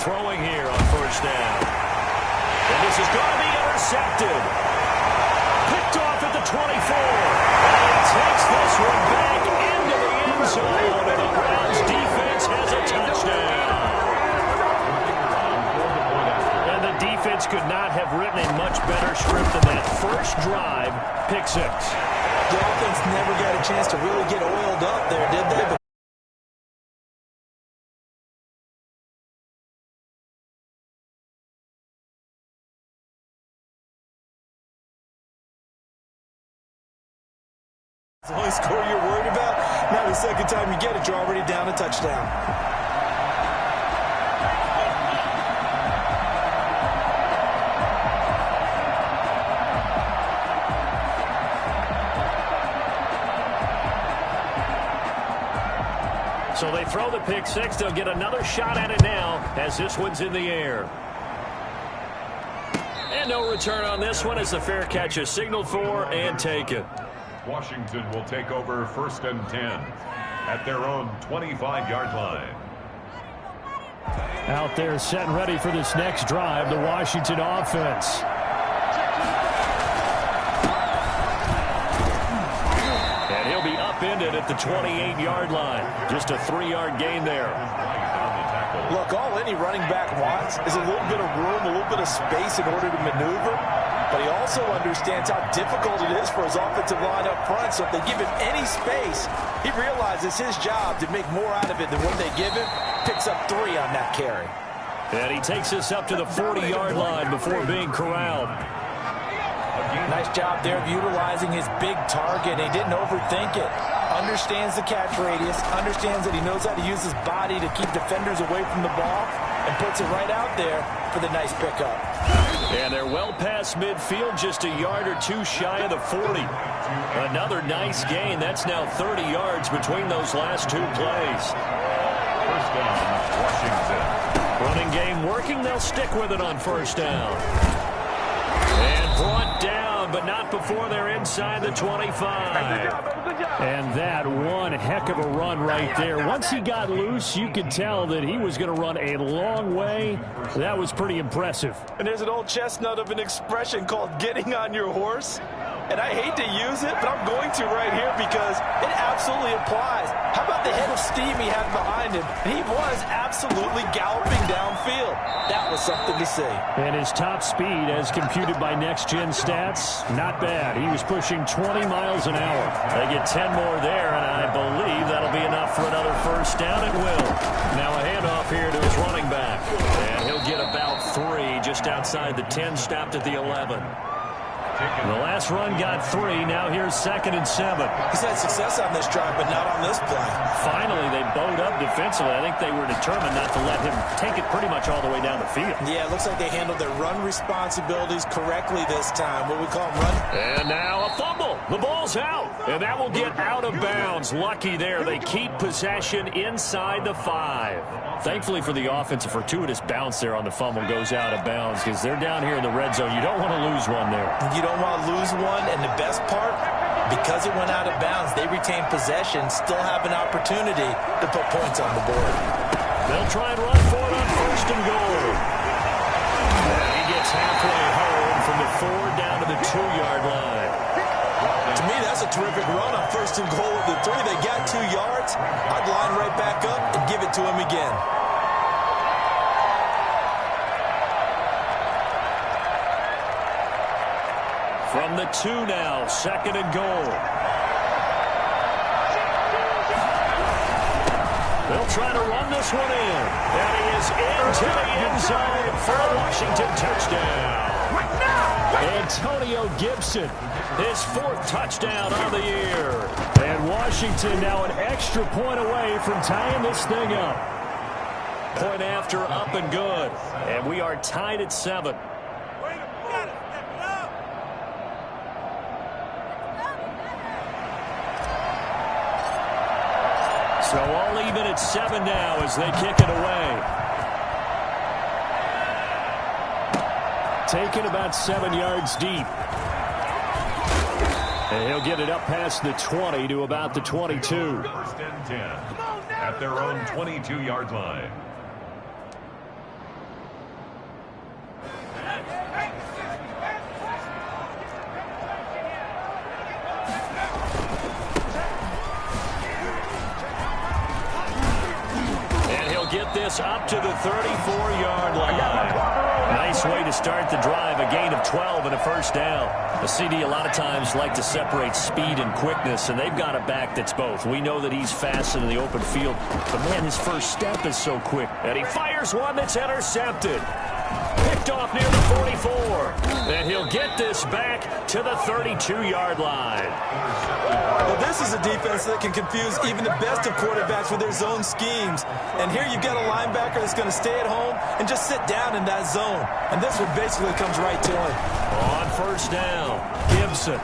throwing here on first down. And this is going to be intercepted. Picked off at the 24. And he takes this one back into the end zone. And the Browns defense has a touchdown. And the defense could not have written a much better script than that first drive, pick six. The offense never got a chance to really get oiled up there, did they? The only score you're worried about, now the second time you get it, you're already down a touchdown. So they throw the pick six. They'll get another shot at it now as this one's in the air. And no return on this one as the fair catch is signaled for and taken. Washington will take over 1st and 10 at their own 25-yard line. Out there set and ready for this next drive, the Washington offense. And he'll be upended at the 28-yard line. Just a 3-yard gain there. Look, all any running back wants is a little bit of room, a little bit of space in order to maneuver. But he also understands how difficult it is for his offensive line up front. So if they give him any space, he realizes his job to make more out of it than what they give him. Picks up 3 on that carry. And he takes this up to the 40-yard line before being corralled. Nice job there of utilizing his big target. He didn't overthink it. Understands the catch radius. Understands that he knows how to use his body to keep defenders away from the ball. And puts it right out there for the nice pickup. And they're well past midfield, just a yard or two shy of the 40. Another nice gain. That's now 30 yards between those last 2 plays. First down, Washington. Running game working. They'll stick with it on first down. And brought down, but not before they're inside the 25. And that one heck of a run right there. Once he got loose, you could tell that he was going to run a long way. That was pretty impressive. And there's an old chestnut of an expression called getting on your horse. And I hate to use it, but I'm going to right here because it absolutely applies. How about the head of steam he had behind him? He was absolutely galloping downfield. That was something to see. And his top speed, as computed by next-gen stats, not bad. He was pushing 20 miles an hour. They get 10 more there, and I believe that'll be enough for another first down. It will. Now a handoff here to his running back. And he'll get about 3 just outside the 10, stopped at the 11. The last run got 3. Now here's 2nd and 7. He's had success on this drive, but not on this play. Finally, they bowed up defensively. I think they were determined not to let him take it pretty much all the way down the field. Yeah, it looks like they handled their run responsibilities correctly this time. What we call them run. And now a fumble. The ball's out. And that will get out of bounds. Lucky there. They keep possession inside the 5. Thankfully for the offense, a fortuitous bounce there on the fumble goes out of bounds because they're down here in the red zone. You don't want to lose one there. You don't want to lose one, and the best part, because it went out of bounds, they retain possession, still have an opportunity to put points on the board. They'll try and run for it on 1st and goal. And he gets halfway home from the 4 down to the 2-yard line. To me, that's a terrific run on 1st and goal of the 3. They got 2 yards. I'd line right back up and give it to him again. From the 2 now, 2nd and goal. They'll try to run this one in. And he is into the end zone for a Washington touchdown. Antonio Gibson, his 4th touchdown on the year. And Washington now an extra point away from tying this thing up. Point after, up and good. And we are tied at 7. So all even at 7 now as they kick it away. Taken about 7 yards deep. And he'll get it up past the 20 to about the 22. 1st and 10 at their own 22-yard line. get this up to the 34-yard line. Nice way to start the drive, a gain of 12 and a first down. The CD a lot of times like to separate speed and quickness, and they've got a back that's both. We know that he's fast in the open field, but man, his first step is so quick. And he fires one that's intercepted. Picked off near the 44. And he'll get this back to the 32-yard line. Well, this is a defense that can confuse even the best of quarterbacks with their zone schemes. And here you've got a linebacker that's going to stay at home and just sit down in that zone. And this one basically comes right to him. On first down, Gibson.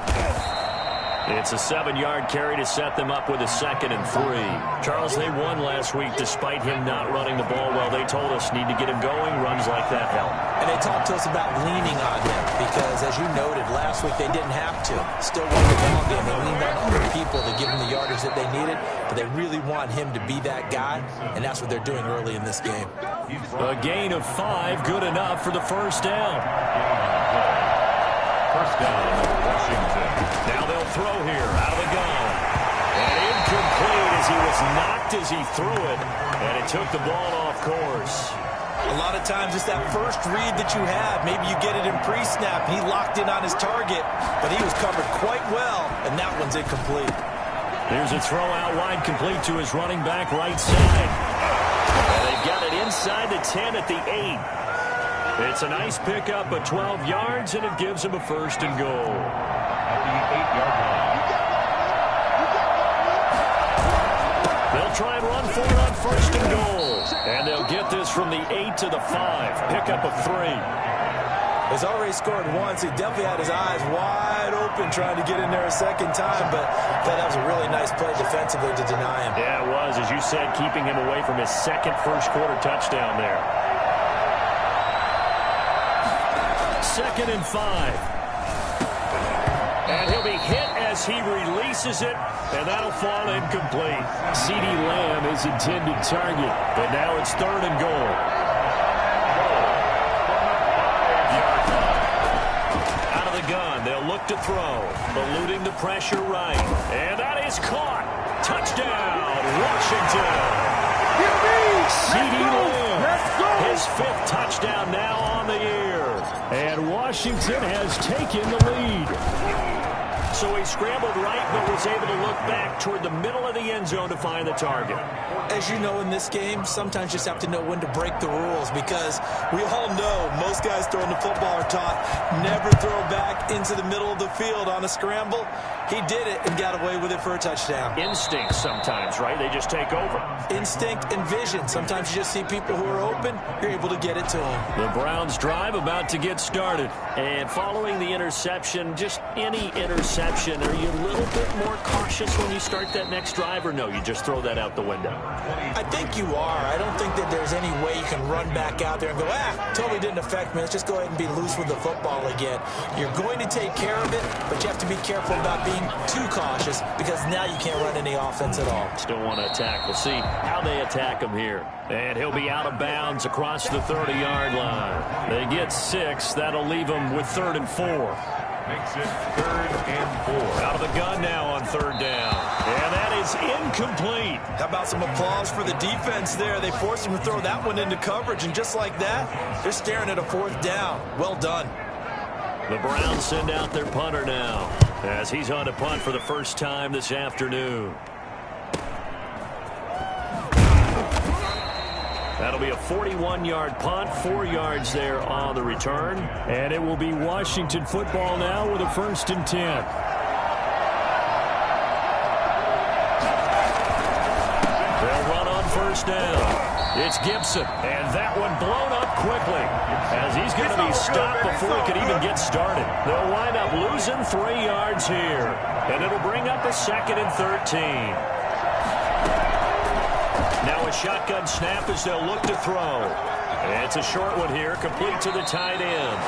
It's a 7-yard carry to set them up with a 2nd and 3. Charles, they won last week despite him not running the ball well. They told us need to get him going. Runs like that help. And they talked to us about leaning on him because, as you noted, last week they didn't have to. Still won the ball game. They leaned on other people to give them the yardage that they needed, but they really want him to be that guy, and that's what they're doing early in this game. A gain of 5, good enough for the first down. First down, Washington. Now they'll throw here out of the gun. And incomplete as he was knocked as he threw it. And it took the ball off course. A lot of times it's that first read that you have. Maybe you get it in pre-snap. He locked in on his target, but he was covered quite well, and that one's incomplete. Here's a throw out wide, complete to his running back right side. And they've got it inside the 10 at the 8. It's a nice pickup of 12 yards, and it gives him a 1st and goal. At the 8-yard line. They'll try and run for it on 1st and goal. And they'll get this from the 8 to the 5. Pickup of 3. He's already scored once. He definitely had his eyes wide open trying to get in there a second time, but that was a really nice play defensively to deny him. Yeah, it was, as you said, keeping him away from his second first-quarter touchdown there. 2nd and 5. And he'll be hit as he releases it, and that'll fall incomplete. CeeDee Lamb is intended target, but now it's 3rd and goal. Out of the gun, they'll look to throw, eluding the pressure right. And that is caught. Touchdown, Washington. CeeDee Lamb, his 5th touchdown now on the year. And Washington has taken the lead. So he scrambled right, but was able to look back toward the middle of the end zone to find the target. As you know in this game, sometimes you just have to know when to break the rules because we all know most guys throwing the football are taught never throw back into the middle of the field on a scramble. He did it and got away with it for a touchdown. Instinct sometimes, right? They just take over. Instinct and vision. Sometimes you just see people who are open, you're able to get it to them. The Browns drive about to get started. And following the interception, just any interception, are you a little bit more cautious when you start that next drive, or no, you just throw that out the window? I think you are. I don't think that there's any way you can run back out there and go, totally didn't affect me. Let's just go ahead and be loose with the football again. You're going to take care of it, but you have to be careful about being too cautious because now you can't run any offense at all. Still want to attack. We'll see how they attack him here. And he'll be out of bounds across the 30-yard line. They get 6. That'll leave them with 3rd and 4. Makes it 3rd and 4. Out of the gun now on 3rd down. And that is incomplete. How about some applause for the defense there? They forced him to throw that one into coverage, and just like that, they're staring at a 4th down. Well done. The Browns send out their punter now as he's on to punt for the first time this afternoon. That'll be a 41-yard punt, 4 yards there on the return. And it will be Washington football now with a 1st and 10. They'll run on 1st down. It's Gibson, and that one blown up quickly as he's going to be stopped before he could even get started. They'll wind up losing 3 yards here, and it'll bring up a 2nd and 13. Now a shotgun snap as they'll look to throw. It's a short one here, complete to the tight end.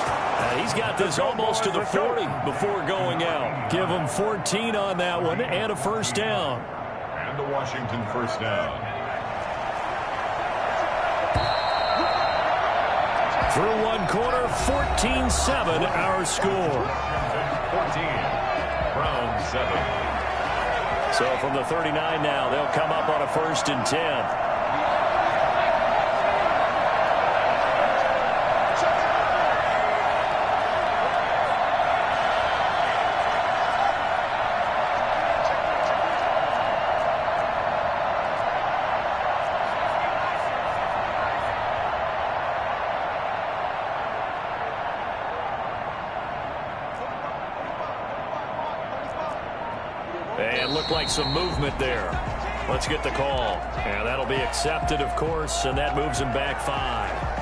He's got this almost to the 40 before going out. Give him 14 on that one and a 1st down. And the Washington 1st down. Through one quarter, 14-7 our score. 14, Browns 7. So from the 39 now, they'll come up on a 1st and 10. And looked like some movement there. Let's get the call. And that'll be accepted, of course, and that moves him back 5.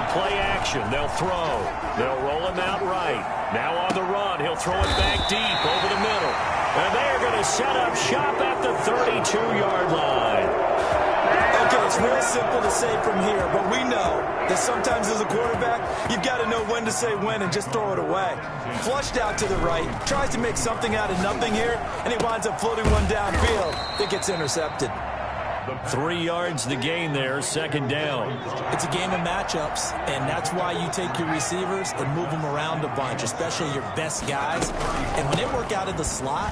Play action. They'll throw. They'll roll him out right. Now on the run. He'll throw it back deep over the middle. And they're going to set up shop at the 32-yard line. Okay, it's real simple to say from here, but we know that sometimes as a quarterback, you've got to know when to say when and just throw it away. Flushed out to the right, tries to make something out of nothing here, and he winds up floating one downfield that gets intercepted. 3 yards to gain there, second down. It's a game of matchups, and that's why you take your receivers and move them around a bunch, especially your best guys. And when they work out of the slot,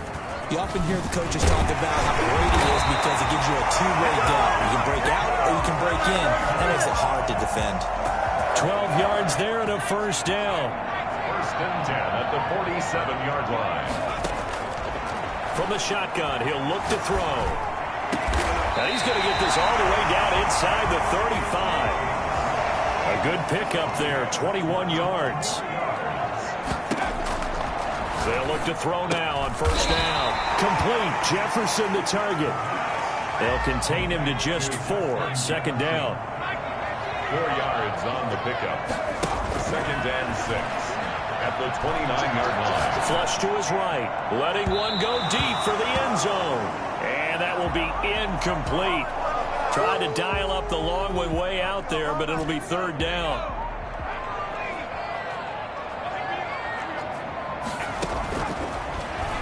you often hear the coaches talk about how great it is because it gives you a two-way go. You can break out or you can break in. That makes it hard to defend. 12 yards there and a first down. First and 10 at the 47-yard line. From the shotgun, he'll look to throw. And he's going to get this all the way down inside the 35. A good pickup there, 21 yards. They'll look to throw now on first down. Complete. Jefferson the target. They'll contain him to just 4. Second down. 4 yards on the pickup. Second and 6 at the 29-yard line. Flush to his right. Letting one go deep for the end zone. And that will be incomplete. Tried to dial up the long one way out there, but it'll be third down.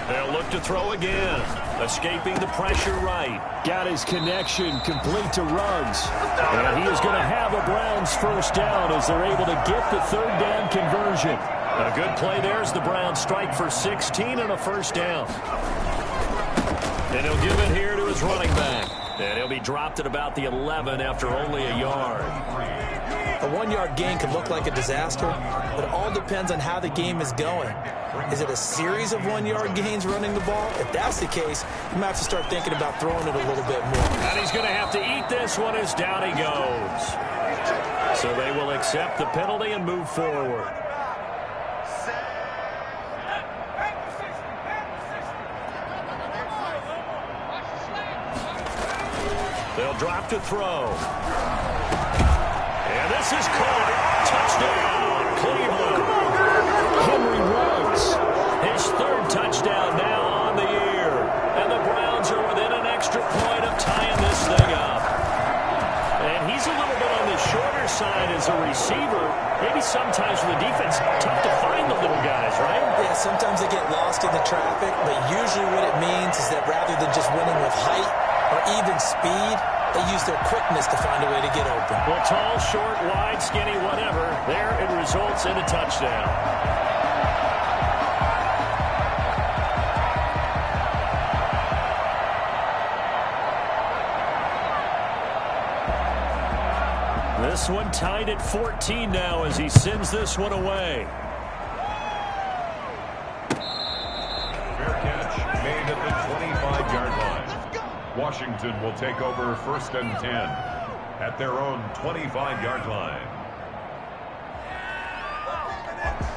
They'll look to throw again. Escaping the pressure right. Got his connection complete to Ruggs. And he is going to have a Browns first down as they're able to get the third down conversion. A good play there as the Browns strike for 16 and a first down. And he'll give it here to his running back. And he'll be dropped at about the 11 after only a yard. A 1-yard gain could look like a disaster, but it all depends on how the game is going. Is it a series of 1-yard gains running the ball? If that's the case, you might have to start thinking about throwing it a little bit more. And he's going to have to eat this one as down he goes. So they will accept the penalty and move forward. They'll drop to throw. And this is caught. Touchdown, Cleveland. Henry Ruggs. His third touchdown now on the year. And the Browns are within an extra point of tying this thing up. And he's a little bit on the shorter side as a receiver. Maybe sometimes for the defense, tough to find the little guys, right? Yeah, sometimes they get lost in the traffic, but usually what it means is that rather than just winning with height or even speed, they use their quickness to find a way to get open. Well, tall, short, wide, skinny, whatever. There it results in a touchdown. This one tied at 14 now as he sends this one away. Fair catch made at the 25-yard line. Washington will take over first and 10 at their own 25-yard line.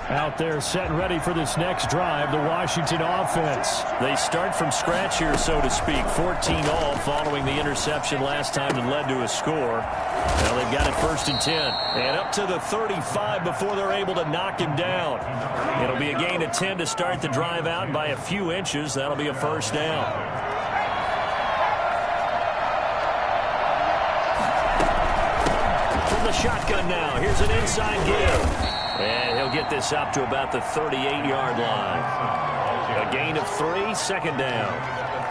Out there set and ready for this next drive, the Washington offense. They start from scratch here, so to speak. 14 all following the interception last time that led to a score. Now they've got it first and 10. And up to the 35 before they're able to knock him down. It'll be a gain of 10 to start the drive out, and by a few inches, that'll be a first down. From the shotgun now, here's an inside give. And he'll get this up to about the 38-yard line. A gain of 3, second down.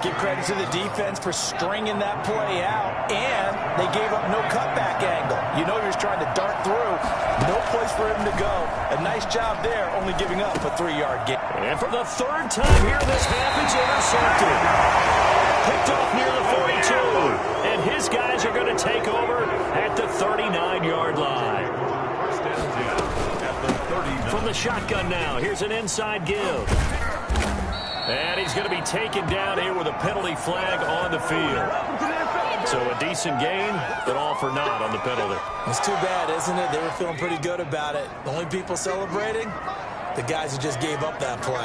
Give credit to the defense for stringing that play out, and they gave up no cutback angle. You know he was trying to dart through. No place for him to go. A nice job there, only giving up a 3-yard gain. And for the third time here this half, it's intercepted. Picked off near the 42. And his guys are going to take over at the 39-yard line. First and 10. From the shotgun now, here's an inside give. And he's going to be taken down here with a penalty flag on the field. So a decent gain, but all for naught on the penalty. It's too bad, isn't it? They were feeling pretty good about it. The only people celebrating, the guys who just gave up that play.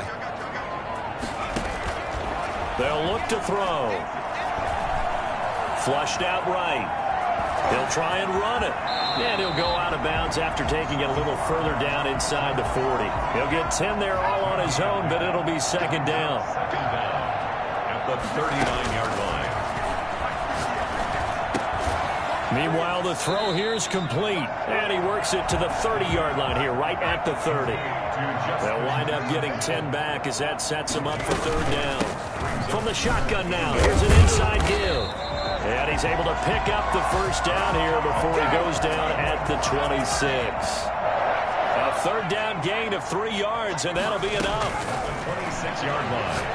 They'll look to throw. Flushed out right. He'll try and run it. And he'll go out of bounds after taking it a little further down inside the 40. He'll get 10 there all on his own, but it'll be second down. Second down at the 39-yard line. Meanwhile, the throw here is complete. And he works it to the 30-yard line here, right at the 30. They'll wind up getting 10 back as that sets him up for third down. From the shotgun now, here's an inside give. And he's able to pick up the first down here before he goes down at the 26. A third down gain of 3 yards, and that'll be enough. The 26-yard line.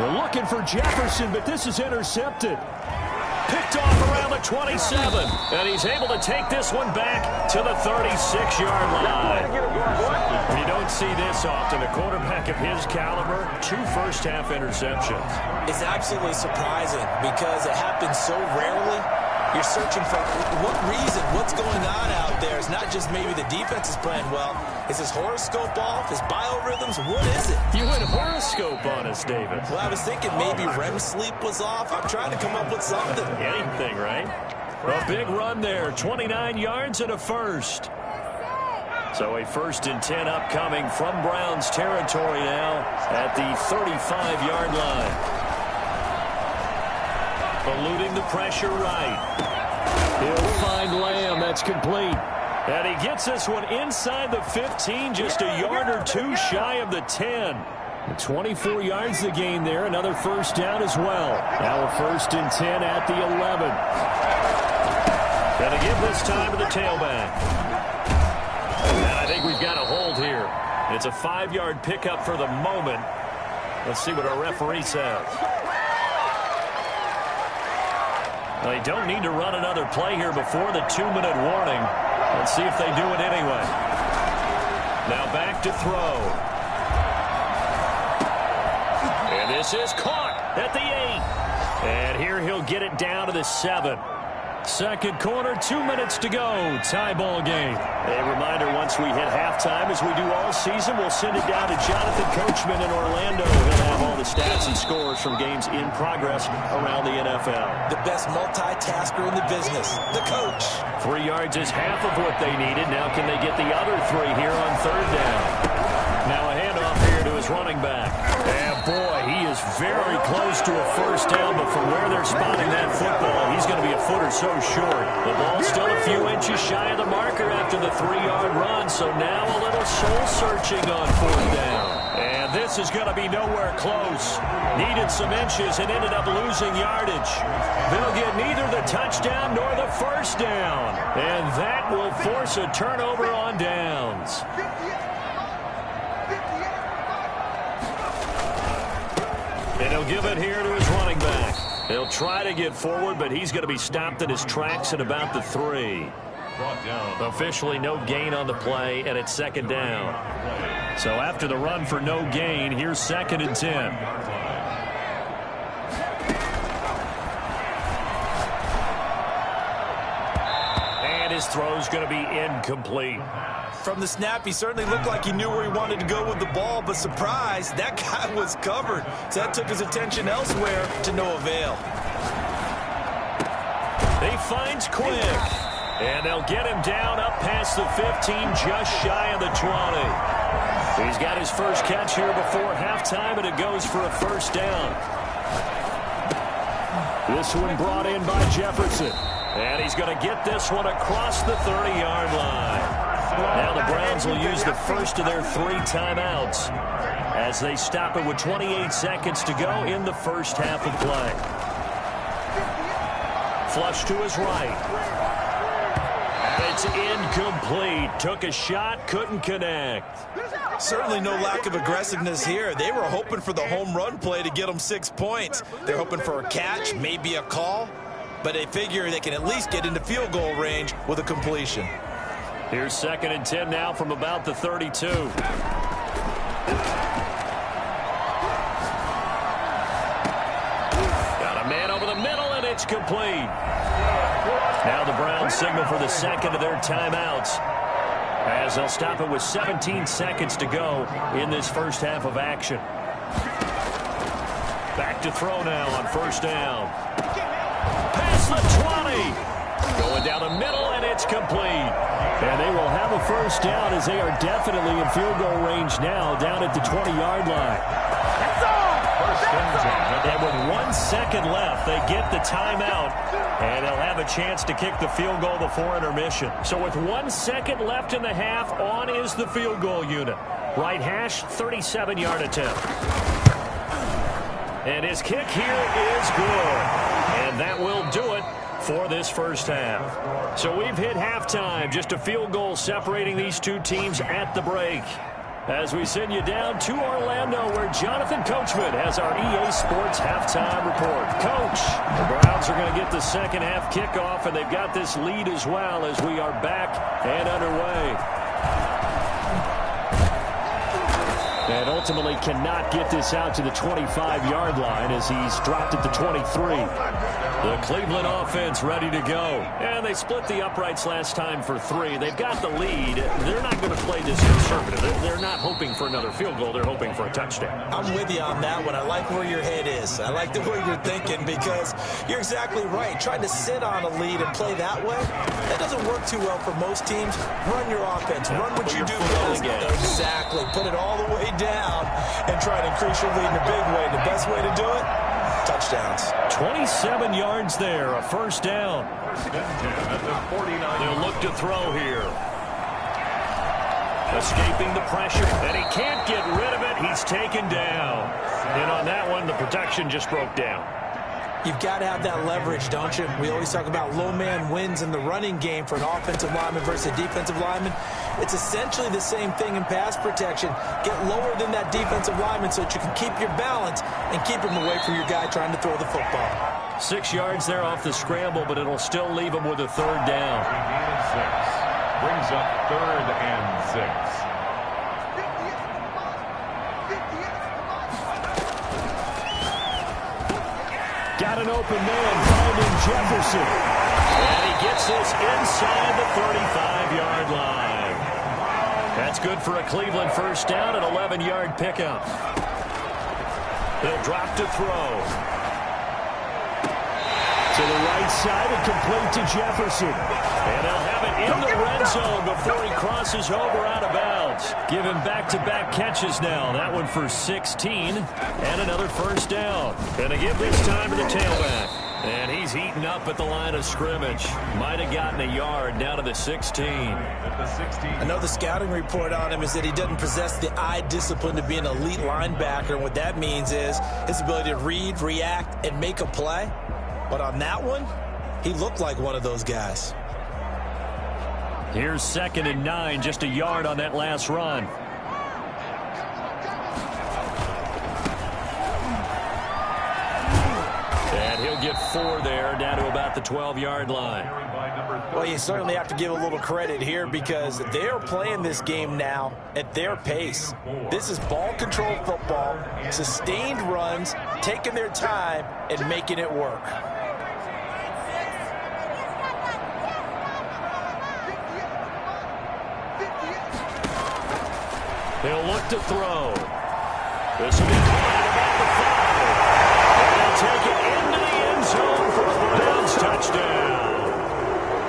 We're looking for Jefferson, but this is intercepted. Picked off around the 27, and he's able to take this one back to the 36-yard line. You don't see this often. A quarterback of his caliber, 2 first-half interceptions. It's absolutely surprising because it happens so rarely. You're searching for what reason, what's going on out there. It's not just maybe the defense is playing well. Is his horoscope off? His biorhythms? What is it? You went horoscope on us, David. Well, I was thinking maybe REM sleep was off. I'm trying to come up with something. Anything, right? A big run there, 29 yards and a first. So a 1st and 10 upcoming from Browns territory now at the 35-yard line. Eluding the pressure right. He'll find Lamb. That's complete. And he gets this one inside the 15, just a yard or 2 shy of the 10. 24 yards the gain there. Another first down as well. Now a 1st and 10 at the 11. Going to give this time to the tailback. And I think we've got a hold here. It's a 5-yard pickup for the moment. Let's see what our referee says. They don't need to run another play here before the 2-minute warning. Let's see if they do it anyway. Now back to throw. And this is caught at the 8. And here he'll get it down to the 7. Second quarter, 2 minutes to go. Tie ball game. A reminder, once we hit halftime, as we do all season, we'll send it down to Jonathan Coachman in Orlando. He'll have all the stats and scores from games in progress around the NFL. The best multitasker in the business, the coach. 3 yards is half of what they needed. Now can they get the other 3 here on third down? Now a handoff here to his running back. And boy, he is very close to a first down, but from where they're spotting that football, he's going to be a foot or so short. The ball's still a few inches shy of the marker after the 3-yard run, so now a little soul-searching on fourth down. And this is going to be nowhere close. Needed some inches and ended up losing yardage. They'll get neither the touchdown nor the first down. And that will force a turnover on downs. And he'll give it here to his running back. He'll try to get forward, but he's going to be stopped in his tracks at about the 3. Officially no gain on the play, and it's second down. So after the run for no gain, here's 2nd and 10. And his throw's going to be incomplete. From the snap, he certainly looked like he knew where he wanted to go with the ball, but surprise, that guy was covered. So that took his attention elsewhere to no avail. He finds Quick. And they'll get him down up past the 15, just shy of the 20. He's got his first catch here before halftime, and it goes for a first down. This one brought in by Jefferson. And he's going to get this one across the 30-yard line. Now the Browns will use the first of their 3 timeouts as they stop it with 28 seconds to go in the first half of play. Flush to his right. And it's incomplete. Took a shot, couldn't connect. Certainly no lack of aggressiveness here. They were hoping for the home run play to get them 6 points. They're hoping for a catch, maybe a call, but they figure they can at least get into field goal range with a completion. Here's 2nd and 10 now from about the 32. Got a man over the middle, and it's complete. Now the Browns signal for the second of their timeouts, as they'll stop it with 17 seconds to go in this first half of action. Back to throw now on first down. Past the 20. Going down the middle, and it's complete. And they will have a first down as they are definitely in field goal range now, down at the 20-yard line. And with 1 second left, they get the timeout, and they'll have a chance to kick the field goal before intermission. So with 1 second left in the half, on is the field goal unit. Right hash, 37-yard attempt. And his kick here is good. And that will do it for this first half. So we've hit halftime. Just a field goal separating these two teams at the break. As we send you down to Orlando, where Jonathan Coachman has our EA Sports halftime report. Coach, the Browns are going to get the second half kickoff, and they've got this lead as well as we are back and underway. And ultimately cannot get this out to the 25-yard line as he's dropped at the 23. The Cleveland offense ready to go. And they split the uprights last time for 3. They've got the lead. They're not going to play this conservative. They're not hoping for another field goal. They're hoping for a touchdown. I'm with you on that one. I like where your head is. I like the way you're thinking, because you're exactly right. Trying to sit on a lead and play that way, that doesn't work too well for most teams. Run your offense. Run what you do best. Exactly. Put it all the way down and try to increase your lead in a big way. The best way to do it, touchdowns. 27 yards there, a first down. They'll look to throw here. Escaping the pressure, and he can't get rid of it. He's taken down. And on that one, the protection just broke down. You've got to have that leverage, don't you? We always talk about low man wins in the running game for an offensive lineman versus a defensive lineman. It's essentially the same thing in pass protection. Get lower than that defensive lineman so that you can keep your balance and keep him away from your guy trying to throw the football. 6 yards there off the scramble, but it'll still leave him with a third down. Brings up 3rd and 6. Got an open man, finding Jefferson. And he gets this inside the 35-yard line. That's good for a Cleveland first down, an 11-yard pickup. He'll drop to throw. To the right side and complete to Jefferson. And they'll have it in the red zone before he crosses over out of bounds. Give him back-to-back catches now. That one for 16 and another first down. Gonna give this time to the tailback. And he's heating up at the line of scrimmage. Might have gotten a yard down to the 16. I know the scouting report on him is that he doesn't possess the eye discipline to be an elite linebacker. And what that means is his ability to read, react, and make a play. But on that one, he looked like one of those guys. Here's 2nd and 9, just a yard on that last run. And he'll get 4 there, down to about the 12-yard line. Well, you certainly have to give a little credit here, because they're playing this game now at their pace. This is ball control football, sustained runs, taking their time, and making it work. He'll look to throw. This will be caught about the 5. And they'll take it into the end zone for a Browns touchdown.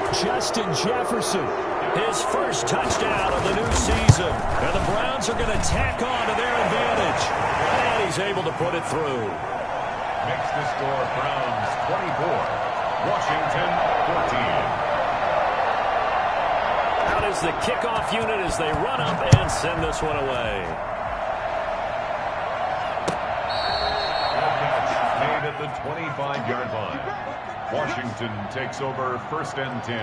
Justin Jefferson. His first touchdown of the new season. And the Browns are going to tack on to their advantage. And he's able to put it through. Makes the score Browns 24, Washington 14. Out is the kickoff unit as they run up and send this one away. Catch made at the 25-yard line. Washington takes over 1st and 10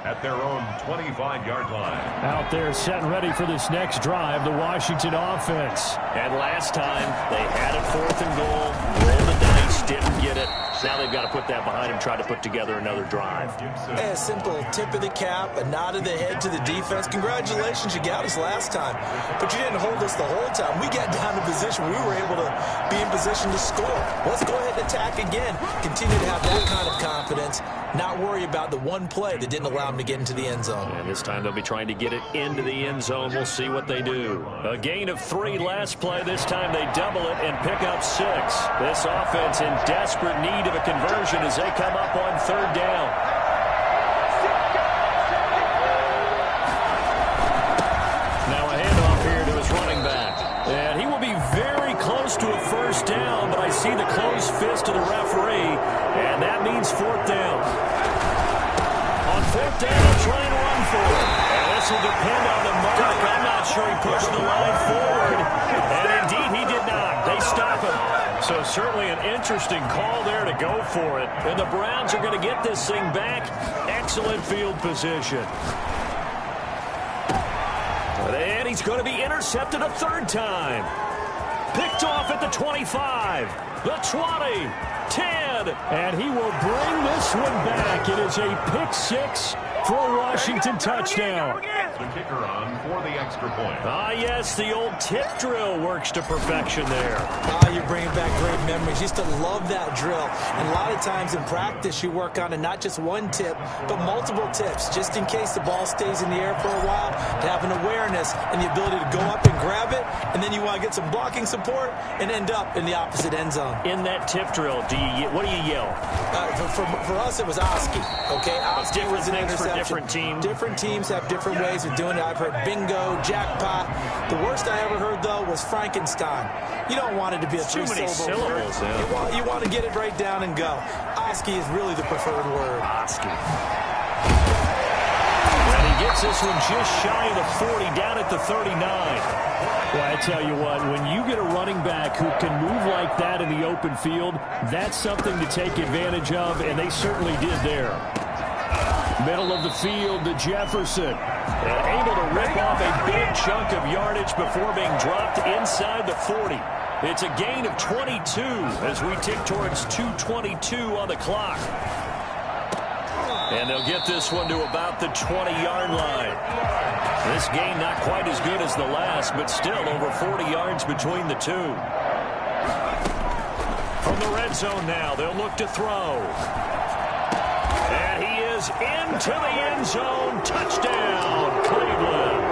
at their own 25-yard line. Out there set and ready for this next drive, the Washington offense. And last time, they had it 4th and goal, rolled the dice, didn't get it. Now they've got to put that behind them, try to put together another drive. Hey, a simple tip of the cap, a nod of the head to the defense. Congratulations, you got us last time. But you didn't hold us the whole time. We got down to position. We were able to be in position to score. Let's go ahead and attack again. Continue to have that kind of confidence. Not worry about the one play that didn't allow them to get into the end zone. And this time they'll be trying to get it into the end zone. We'll see what they do. A gain of 3 last play. This time they double it and pick up 6. This offense in desperate need of a conversion as they come up on 3rd down. Now a handoff here to his running back. And he will be very close to a 1st down, but I see the closed fist of the referee, and that means 4th down. On 4th down, he'll try and run for it. And this will depend on the mark. I'm not sure he pushed the line forward. And indeed, he did not. They stop him. So certainly an interesting call there to go for it. And the Browns are going to get this thing back. Excellent field position. And he's going to be intercepted a 3rd time. Picked off at the 25, the 20, 10. And he will bring this one back. It is a pick 6 for a Washington touchdown. The kicker on for the extra point. Ah, yes, the old tip drill works to perfection there. You're bringing back great memories. Used to love that drill. And a lot of times in practice, you work on it, not just one tip, but multiple tips, just in case the ball stays in the air for a while, to have an awareness and the ability to go up and grab it, and then you want to get some blocking support and end up in the opposite end zone. In that tip drill, what do you yell? For us, it was Oski. Okay, Oski was an interception. For different teams. Different teams have different ways of doing it. I've heard bingo, jackpot. The worst I ever heard, though, was Frankenstein. You don't want it to be a too many syllables. Yeah. You want to get it right down and go. Oski is really the preferred word. Oski. And he gets this one just shy of the 40, down at the 39. Well, I tell you what, when you get a running back who can move like that in the open field, that's something to take advantage of, and they certainly did there. Middle of the field to Jefferson. And able to rip off a big chunk of yardage before being dropped inside the 40. It's a gain of 22 as we tick towards 2:22 on the clock. And they'll get this one to about the 20-yard line. This gain not quite as good as the last, but still over 40 yards between the two. From the red zone now, they'll look to throw. And he is into the end zone. Touchdown, Cleveland.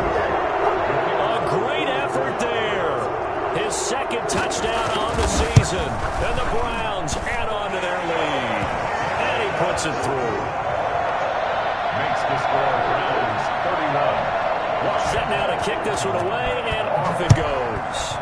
A great effort there. His 2nd touchdown on the season. And the Browns add on to their lead. And he puts it through. Makes the score Browns 31. Set now to kick this one away, and off it goes.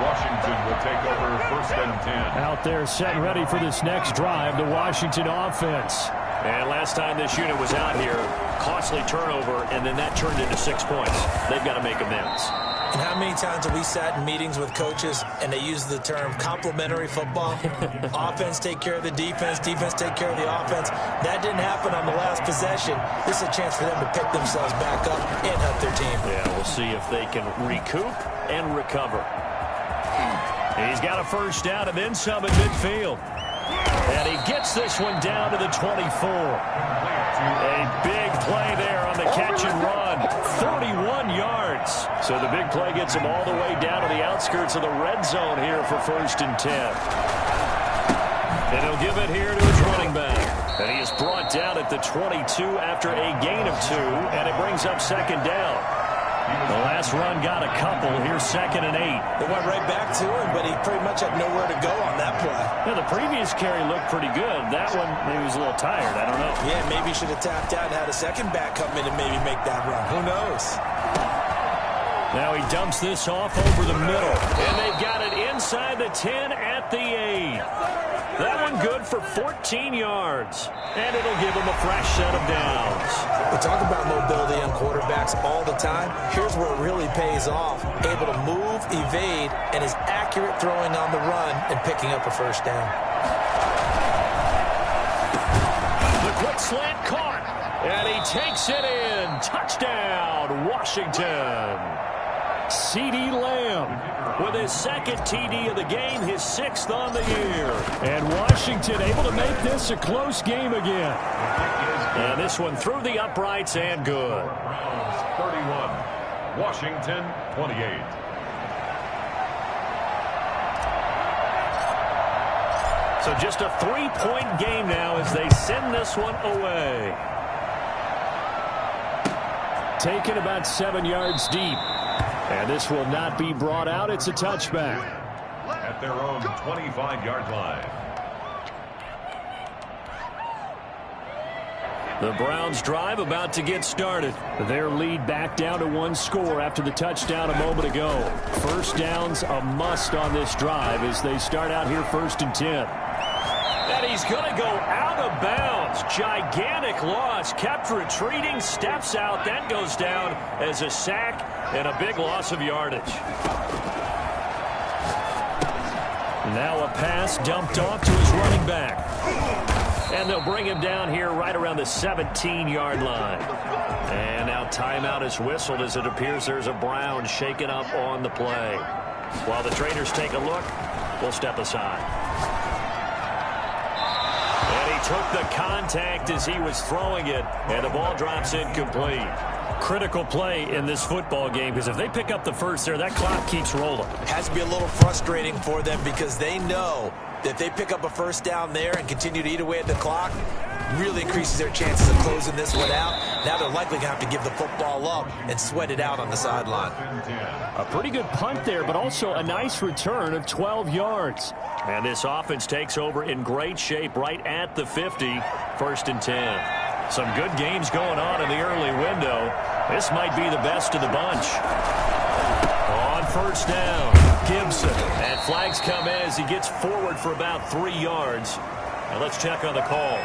Washington will take over 1st and 10. Out there set ready for this next drive, the Washington offense. And last time this unit was out here, costly turnover, and then that turned into 6 points. They've got to make amends. And how many times have we sat in meetings with coaches and they use the term complementary football? Offense take care of the defense, defense take care of the offense. That didn't happen on the last possession. This is a chance for them to pick themselves back up and help their team. Yeah, we'll see if they can recoup and recover. He's got a 1st down and then some at midfield. And he gets this one down to the 24. A big play there on the catch and run. 41 yards. So the big play gets him all the way down to the outskirts of the red zone here for 1st and 10. And he'll give it here to his running back. And he is brought down at the 22 after a gain of 2. And it brings up 2nd down. The last run got a couple. Here's 2nd and 8. They went right back to him, but he pretty much had nowhere to go on that play. Yeah, the previous carry looked pretty good. That one, he was a little tired. I don't know. Yeah, maybe he should have tapped out and had a 2nd back come in and maybe make that run. Who knows? Now he dumps this off over the middle. And they've got it inside the 10 at the 8. That one good for 14 yards. And it'll give him a fresh set of downs. We talk about mobility on quarterbacks all the time. Here's where it really pays off. Able to move, evade, and is accurate throwing on the run and picking up a 1st down. The quick slant caught. And he takes it in. Touchdown, Washington. CeeDee Lamb with his second TD of the game, his 6th on the year. And Washington able to make this a close game again. And this one through the uprights and good. Browns 31, Washington 28. So just a 3-point game now as they send this one away. Taken about 7 yards deep. And this will not be brought out. It's a touchback. At their own 25-yard line. The Browns drive about to get started. Their lead back down to 1 score after the touchdown a moment ago. First down's a must on this drive as they start out here 1st and 10. And he's going to go out of bounds. Gigantic loss. Kept retreating. Steps out. Then goes down as a sack and a big loss of yardage. Now a pass dumped off to his running back. And they'll bring him down here right around the 17-yard line. And now timeout is whistled as it appears there's a Brown shaken up on the play. While the traders take a look, we'll step aside. And he took the contact as he was throwing it, and the ball drops incomplete. Critical play in this football game because if they pick up the first there, that clock keeps rolling. Has to be a little frustrating for them because they know that if they pick up a first down there and continue to eat away at the clock, really increases their chances of closing this one out. Now they're likely going to have to give the football up and sweat it out on the sideline. A pretty good punt there, but also a nice return of 12 yards. And this offense takes over in great shape right at the 50, 1st and 10. Some good games going on in the early window. This might be the best of the bunch. On 1st down, Gibson. And flags come in as he gets forward for about 3 yards. Now let's check on the call.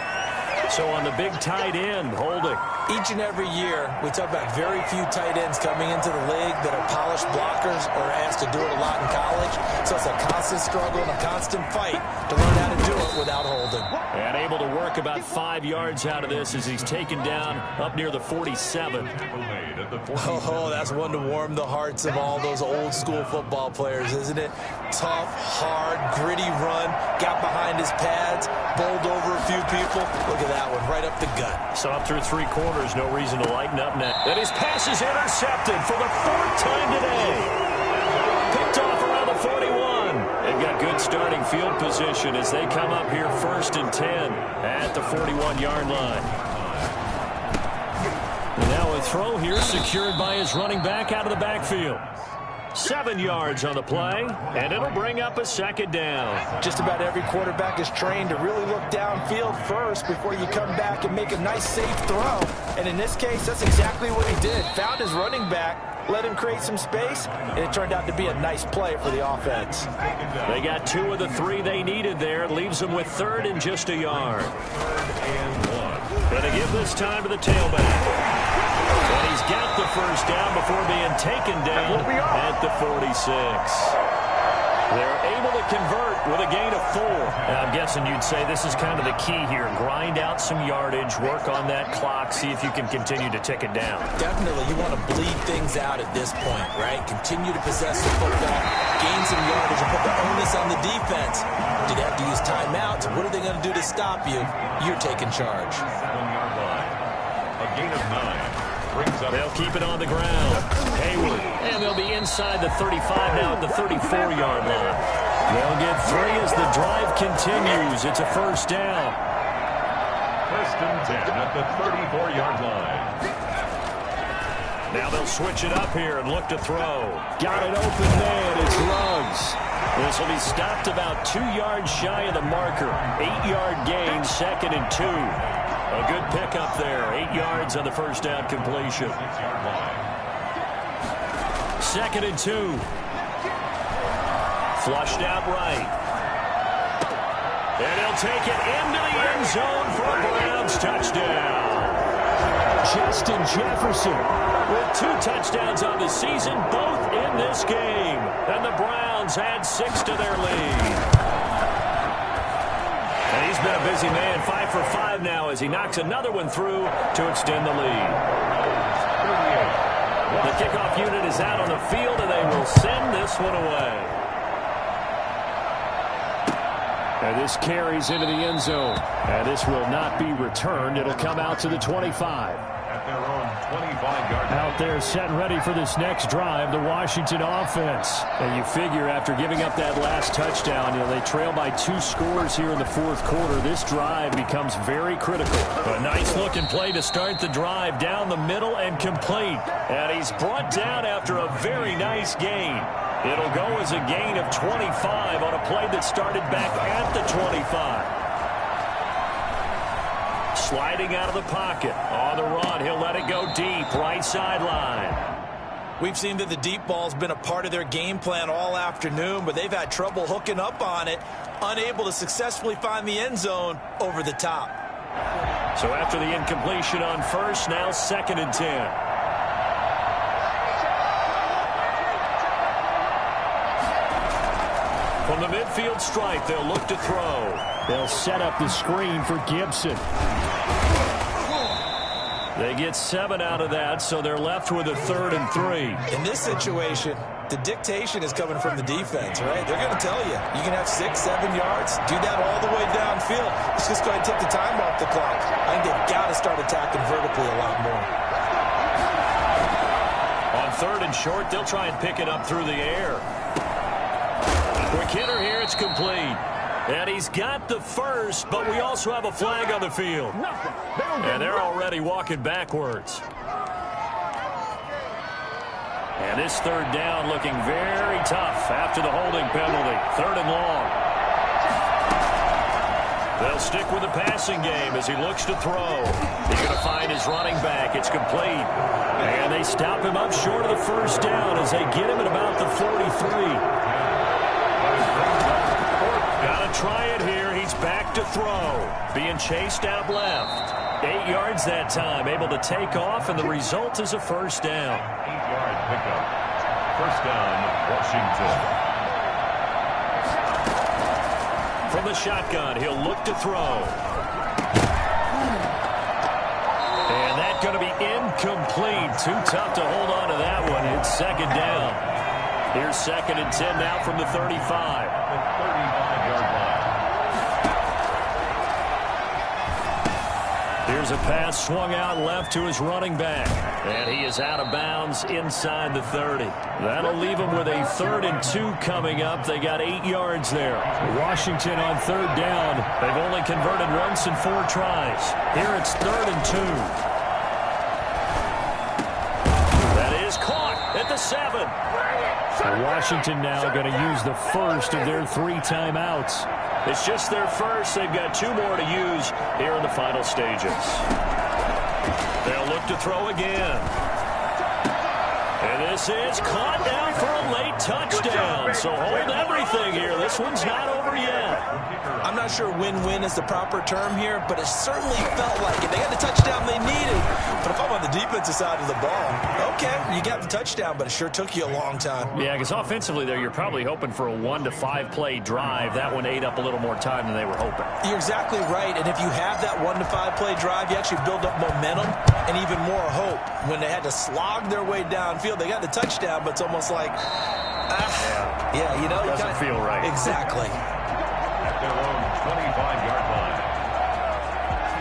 So on the big tight end, holding. Each and every year, we talk about very few tight ends coming into the league that are polished blockers or asked to do it a lot in college. So it's a constant struggle and a constant fight to learn how to do it without holding. And able to work about 5 yards out of this as he's taken down up near the 47. Oh, that's one to warm the hearts of all those old school football players, isn't it? Tough, hard, gritty run, got behind his pads, bowled over a few people. Look at that one, right up the gut. So up through 3 quarters, no reason to lighten up now. And his pass is intercepted for the 4th time today. Picked off around the 41. They've got good starting field position as they come up here 1st and 10 at the 41-yard line. Now a throw here secured by his running back out of the backfield. 7 yards on the play, and it'll bring up a 2nd down. Just about every quarterback is trained to really look downfield first before you come back and make a nice, safe throw. And in this case, that's exactly what he did. Found his running back, let him create some space, and it turned out to be a nice play for the offense. They got 2 of the 3 they needed there. Leaves them with 3rd and just a yard. 3rd and 1. Going to give this time to the tailback. And he's got the first down before being taken down at the 46. They're able to convert with a gain of 4. Now, I'm guessing you'd say this is kind of the key here. Grind out some yardage, work on that clock, see if you can continue to tick it down. Definitely, you want to bleed things out at this point, right? Continue to possess the football, gain some yardage, and put the onus on the defense. Do they have to use timeouts? What are they going to do to stop you? You're taking charge. 7-yard line. A gain of 9. They'll keep it on the ground. Hayward. And they'll be inside the 35 now at the 34-yard line. They'll get 3 as the drive continues. It's a 1st down. 1st and 10 at the 34-yard line. Now they'll switch it up here and look to throw. Got it open man. It's Ruggs. This will be stopped about 2 yards shy of the marker. 8-yard gain, 2nd and 2. A good pickup there. 8 yards on the 1st down completion. 2nd and 2. Flushed out right. And he'll take it into the end zone for a Browns touchdown. Justin Jefferson with 2 touchdowns on the season, both in this game. And the Browns add 6 to their lead. And he's been a busy man, 5 for 5 now as he knocks another one through to extend the lead. The kickoff unit is out on the field, and they will send this one away. And this carries into the end zone. And this will not be returned. It'll come out to the 25. At their own 25-yard line. Out there set and ready for this next drive, the Washington offense. And you figure after giving up that last touchdown, they trail by 2 scores here in the fourth quarter. This drive becomes very critical. A nice-looking play to start the drive down the middle and complete. And he's brought down after a very nice gain. It'll go as a gain of 25 on a play that started back at the 25. Sliding out of the pocket. On the run, he'll let it go deep, right sideline. We've seen that the deep ball's been a part of their game plan all afternoon, but they've had trouble hooking up on it, unable to successfully find the end zone over the top. So after the incompletion on first, now 2nd and 10. From the midfield stripe, they'll look to throw. They'll set up the screen for Gibson. They get 7 out of that, so they're left with a 3rd and 3. In this situation, the dictation is coming from the defense, right? They're going to tell you, you can have 6, 7 yards, do that all the way downfield. Let's just go ahead and take the time off the clock. I think they've got to start attacking vertically a lot more. On 3rd and short, they'll try and pick it up through the air. Quick hitter here, it's complete. And he's got the first, but we also have a flag on the field. And they're already walking backwards. And this 3rd down looking very tough after the holding penalty. 3rd and long. They'll stick with the passing game as he looks to throw. He's going to find his running back. It's complete. And they stop him up short of the 1st down as they get him at about the 43. Got to try it here. He's back to throw. Being chased out left. 8 yards that time. Able to take off, and the result is a 1st down. 8-yard pickup. 1st down, Washington. From the shotgun, he'll look to throw. And that's going to be incomplete. Too tough to hold on to that one. It's 2nd down. Here's 2nd and 10 now from the 35. The 35-yard line. Here's a pass swung out left to his running back. And he is out of bounds inside the 30. That'll leave him with a 3rd and 2 coming up. They got 8 yards there. Washington on 3rd down. They've only converted once in 4 tries. Here it's 3rd and 2. That is caught at the 7. And Washington now going to use the first of their 3 timeouts. It's just their first. They've got 2 more to use here in the final stages. They'll look to throw again. And this is caught down for a late touchdown. So hold everything here. This one's not over yet. I'm not sure win-win is the proper term here, but it certainly felt like it. They got the touchdown they needed. But if I'm on the defensive side of the ball, okay, you got the touchdown, but it sure took you a long time. Yeah, because offensively there, you're probably hoping for a 1 to 5 play drive. That one ate up a little more time than they were hoping. You're exactly right, and if you have that 1 to 5 play drive, you actually build up momentum and even more hope. When they had to slog their way downfield, they got the touchdown, but it's almost like, yeah, you know. Doesn't feel right. Exactly. At their own 25-yard line.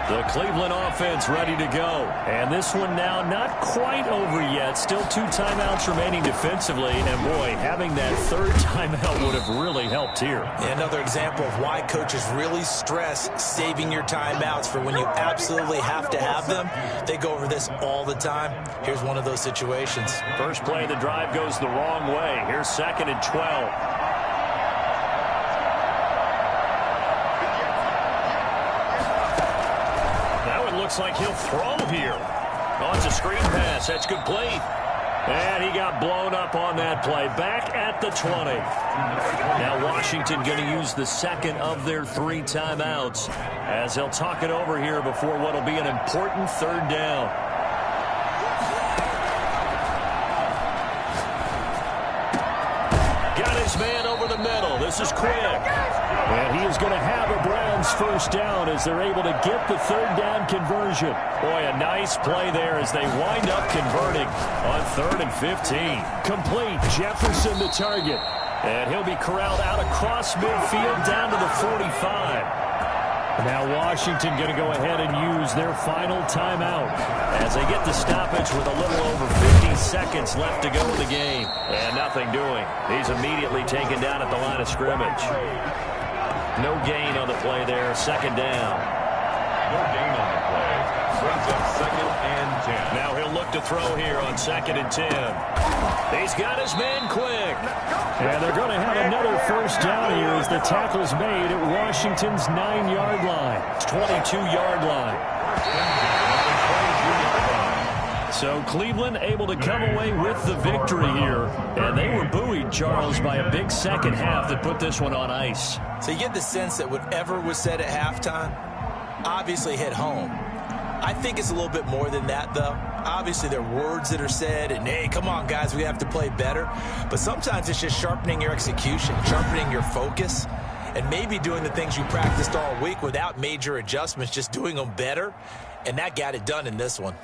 The Cleveland offense ready to go. And this one now not quite over yet. Still 2 timeouts remaining defensively. And, boy, having that 3rd timeout would have really helped here. Another example of why coaches really stress saving your timeouts for when you absolutely have to have them. They go over this all the time. Here's one of those situations. First play of the drive goes the wrong way. Here's 2nd and 12. Looks like he'll throw here. Oh, it's a screen pass. That's complete. And he got blown up on that play. Back at the 20. Now Washington going to use the 2nd of their 3 timeouts as they'll talk it over here before what will be an important 3rd down. Got his man over the middle. This is quick. And he is going to have a Browns first down as they're able to get the third down conversion. Boy, a nice play there as they wind up converting on 3rd and 15. Complete. Jefferson the target. And he'll be corralled out across midfield down to the 45. Now Washington going to go ahead and use their final timeout as they get the stoppage with a little over 50 seconds left to go in the game. And nothing doing. He's immediately taken down at the line of scrimmage. No gain on the play there. 2nd down. No gain on the play. Brings up 2nd and 10. Now he'll look to throw here on 2nd and 10. He's got his man quick. And they're going to have another first down here as the tackle's made at Washington's 9-yard line. 22-yard line. So Cleveland able to come away with the victory here. And they were buoyed, Charles, by a big second half that put this one on ice. So you get the sense that whatever was said at halftime obviously hit home. I think it's a little bit more than that, though. Obviously, there are words that are said, and, hey, come on, guys, we have to play better. But sometimes it's just sharpening your execution, sharpening your focus, and maybe doing the things you practiced all week without major adjustments, just doing them better. And that got it done in this one.